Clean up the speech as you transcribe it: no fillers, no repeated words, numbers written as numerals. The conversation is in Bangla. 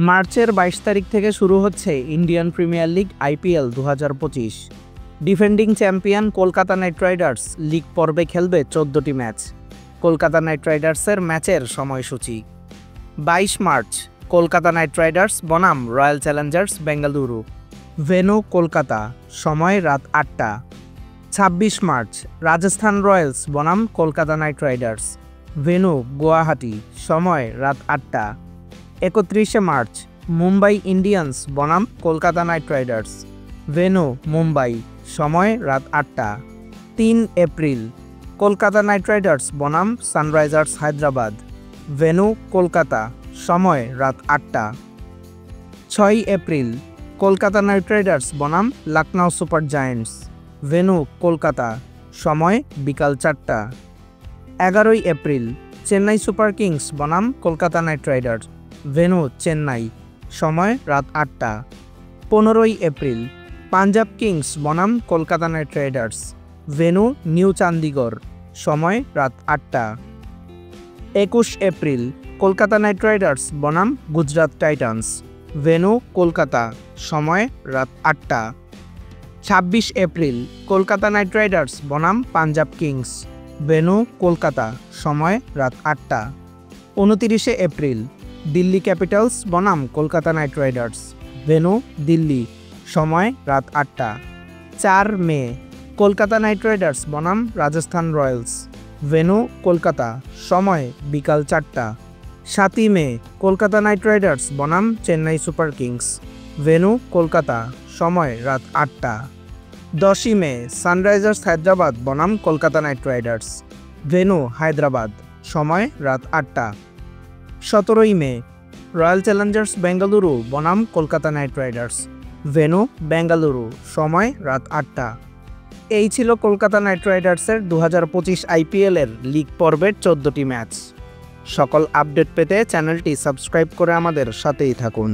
মার্চের 22 তারিখ থেকে শুরু হচ্ছে Indian premier league IPL 2025। Defending champion Kolkata Knight Riders league পর্বে খেলবে 14টি ম্যাচ। কলকাতা নাইট রাইডার্সের ম্যাচের সময়সূচি: 22 মার্চ কলকাতা নাইট রাইডার্স বনাম royal Challengers Bengaluru, venue Kolkata, সময় রাত 8টা। 26 মার্চ রাজস্থান রয়্যালস বনাম Kolkata Knight Riders, venue Guwahati, সময় রাত 8টা। 31 মার্চ মুম্বাই ইন্ডিয়ান্স বনাম Kolkata Knight Riders, venue Mumbai, সময় রাত 8টা। 3 এপ্রিল কলকাতা নাইট রাইডার্স বনাম সানরাইজার্স হায়দ্রাবাদ, ভেন্যু কলকাতা, সময় রাত 8টা। 6 এপ্রিল কলকাতা নাইট রাইডার্স বনাম Lucknow super giants, venue Kolkata, সময় বিকাল 4টা। 11 এপ্রিল চেন্নাই সুপার কিংস বনাম Kolkata Knight Riders, venue Chennai, সময় রাত 8টা। 15 এপ্রিল পাঞ্জাব কিংস বনাম Kolkata Knight Riders, venue new Chandigarh, সময় রাত 8টা। 21 এপ্রিল কলকাতা নাইট রাইডার্স বনাম গুজরাট টাইটান্স, ভেন্যু কলকাতা, সময় রাত 8টা। 26 এপ্রিল কলকাতা নাইট রাইডার্স বনাম পাঞ্জাব কিংস, ভেন্যু কলকাতা, সময় রাত 8টা। 29 এপ্রিল দিল্লি ক্যাপিটালস বনাম Kolkata Knight Riders, venue Delhi, সময় রাত 8টা। 4 মে কলকাতা নাইট রাইডার্স বনাম রাজস্থান রয়্যালস, ভেন্যু কলকাতা, সময় বিকাল 4টা। 7 মে কলকাতা নাইট রাইডার্স বনাম Chennai Super Kings, venue Kolkata, সময় রাত 8টা। 10 মে সানরাইজার্স হায়দ্রাবাদ বনাম Kolkata Knight Riders, venue Hyderabad, সময় রাত 8টা। 17 মে রয়্যাল চ্যালেঞ্জার্স বেঙ্গালুরু বনাম Kolkata Knight Riders, venue Bengaluru, সময় রাত 8টা। এই ছিল কলকাতা নাইট রাইডার্সের 2025 IPL-এর লিগ পর্বের 14টি ম্যাচ। সকল আপডেট পেতে চ্যানেলটি সাবস্ক্রাইব করে আমাদের সাথেই থাকুন।